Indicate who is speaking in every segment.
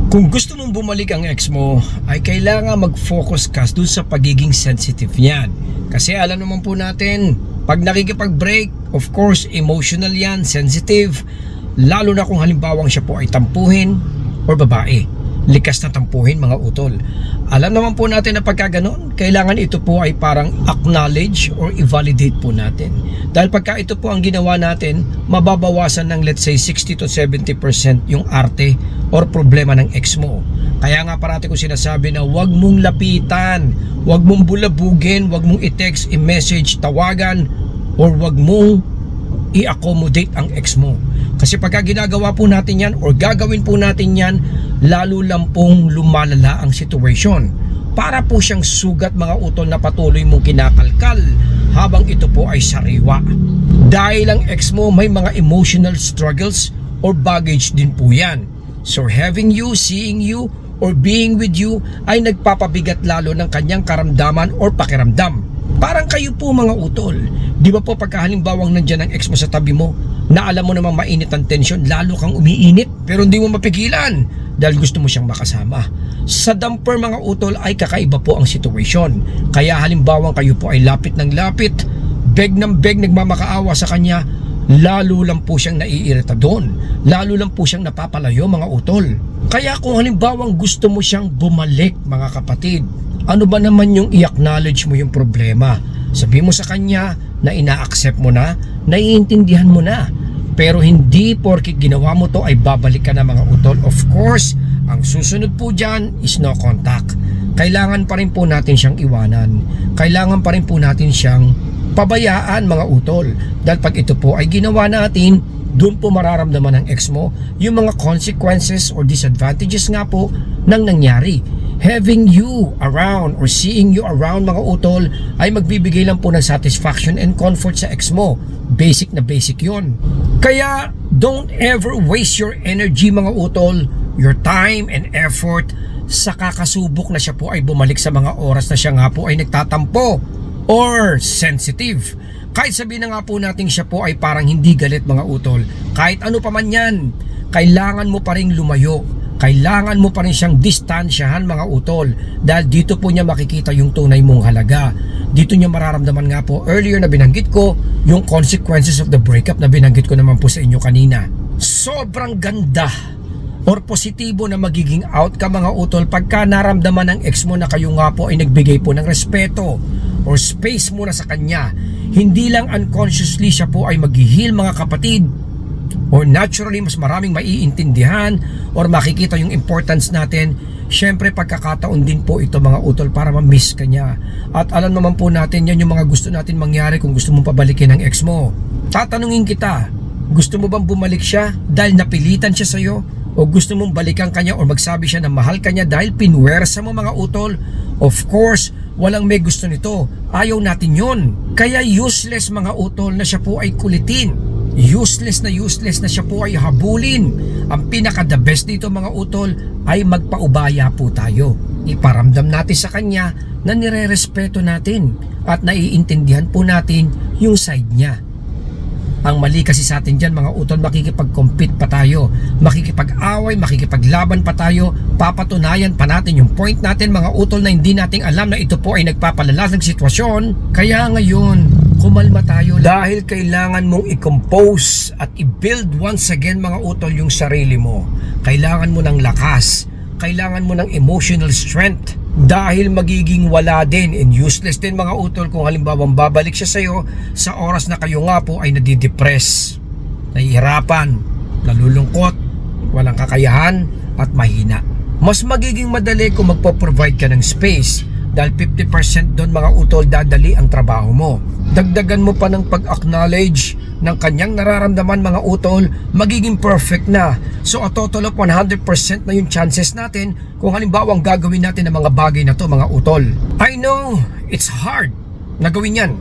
Speaker 1: Kung gusto mong bumalik ang ex mo, ay kailangan mag-focus ka dun sa pagiging sensitive niyan. Kasi alam naman po natin, pag nakikipag-break, of course, emotional yan, sensitive. Lalo na kung halimbawang siya po ay tampuhin or babae. Likas na tampuhin mga utol. Alam naman po natin na pagka ganon, kailangan ito po ay parang acknowledge or i-validate po natin. Dahil pagka ito po ang ginawa natin, mababawasan ng let's say 60 to 70% yung arte or problema ng ex mo. Kaya nga parati ko sinasabi na wag mong lapitan, wag mong bulabugin, wag mong i-text, i-message, tawagan, or wag mong i-accommodate ang ex mo. Kasi pagka ginagawa po natin yan or gagawin po natin yan, lalo lang pong lumalala ang situation. Para po siyang sugat mga utol na patuloy mong kinakalkal habang ito po ay sariwa. Dahil ang ex mo may mga emotional struggles or baggage din po yan. So having you, seeing you, or being with you ay nagpapabigat lalo ng kanyang karamdaman or pakiramdam. Parang kayo po mga utol. Di ba po pagkahalimbawang nandyan ang ex mo sa tabi mo, na alam mo namang mainit ang tensyon, lalo kang umiinit pero hindi mo mapigilan dahil gusto mo siyang makasama. Sa damper mga utol ay kakaiba po ang situation. Kaya halimbawang kayo po ay lapit ng lapit, beg ng beg nagmamakaawa sa kanya, lalo lang po siyang naiirita doon. Lalo lang po siyang napapalayo mga utol. Kaya kung halimbawang gusto mo siyang bumalik mga kapatid, ano ba naman yung i-acknowledge mo yung problema? Sabi mo sa kanya na ina-accept mo na, naiintindihan mo na. Pero hindi porkit ginawa mo to ay babalik ka na mga utol. Of course, ang susunod po dyan is no contact. Kailangan pa rin po natin siyang iwanan. Kailangan pa rin po natin siyang pabayaan mga utol. Dahil pag ito po ay ginawa natin, doon po mararamdaman ng ex mo yung mga consequences or disadvantages nga po ng nangyari. Having you around or seeing you around mga utol ay magbibigay lang po ng satisfaction and comfort sa ex mo. Basic na basic yon. Kaya don't ever waste your energy mga utol, your time and effort sa kakasubok na siya po ay bumalik sa mga oras na siya nga po ay nagtatampo or sensitive. Kahit sabihin na nga po natin siya po ay parang hindi galit mga utol, kahit ano pa man yan, kailangan mo pa rin lumayo. Kailangan mo pa rin siyang distansyahan mga utol, dahil dito po niya makikita yung tunay mong halaga. Dito niya mararamdaman nga po earlier na binanggit ko yung consequences of the breakup na binanggit ko naman po sa inyo kanina. Sobrang ganda or positibo na magiging outcome mga utol pagka naramdaman ng ex mo na kayo nga po ay nagbigay po ng respeto or space muna sa kanya. Hindi lang unconsciously siya po ay mag-heal mga kapatid, or naturally mas maraming maiintindihan or makikita yung importance natin. Syempre pagkakataon din po ito mga utol para ma-miss ka niya. At alam naman po natin yan yung mga gusto natin mangyari kung gusto mong pabalikin ang ex mo. Tatanungin kita, gusto mo bang bumalik siya dahil napilitan siya sa'yo? O gusto mong balikan kanya o magsabi siya na mahal ka niya dahil pinwersa mo mga utol? Of course, walang may gusto nito. Ayaw natin yon. Kaya useless mga utol na siya po ay kulitin. Useless na siya po ay habulin. Ang pinaka the best dito mga utol ay magpaubaya po tayo. Iparamdam natin sa kanya na nire-respeto natin at naiintindihan po natin yung side niya. Ang mali kasi sa atin dyan mga utol, makikipag-compete pa tayo, makikipag-away, makikipaglaban pa tayo, papatunayan pa natin yung point natin mga utol na hindi nating alam na ito po ay nagpapalala ng sitwasyon. Kaya ngayon, kumalma tayo dahil kailangan mong i-compose at i-build once again mga utol yung sarili mo. Kailangan mo ng lakas, kailangan mo ng emotional strength, dahil magiging wala din and useless din mga utol kung halimbawang babalik siya sa'yo sa oras na kayo nga po ay nadidepress, nahihirapan, nalulungkot, walang kakayahan at mahina. Mas magiging madali kung magpo-provide ka ng space, dahil 50% doon mga utol dadali ang trabaho mo. Dagdagan mo pa ng pag-acknowledge ng kanyang nararamdaman mga utol, magiging perfect na. So a total of 100% na yung chances natin kung halimbawang gagawin natin ang mga bagay na to mga utol. I know, it's hard na gawin yan.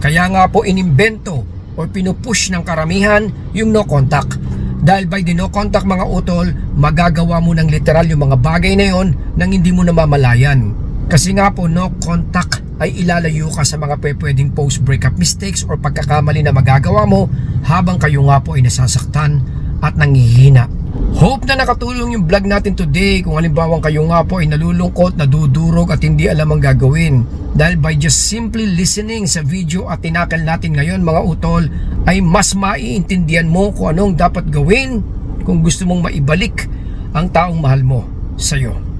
Speaker 1: Kaya nga po inimbento o pinupush ng karamihan yung no contact. Dahil by the no contact mga utol, magagawa mo ng literal yung mga bagay na yon nang hindi mo namamalayan. Kasi nga po no contact ay ilalayo ka sa mga pwedeng post-breakup mistakes or pagkakamali na magagawa mo habang kayo nga po ay nasasaktan at nanghihina. Hope na nakatulong yung vlog natin today. Kung halimbawa kayo nga po ay nalulungkot, nadudurog at hindi alam ang gagawin. Dahil by just simply listening sa video at tinakal natin ngayon mga utol, ay mas maiintindihan mo kung anong dapat gawin kung gusto mong maibalik ang taong mahal mo sa'yo.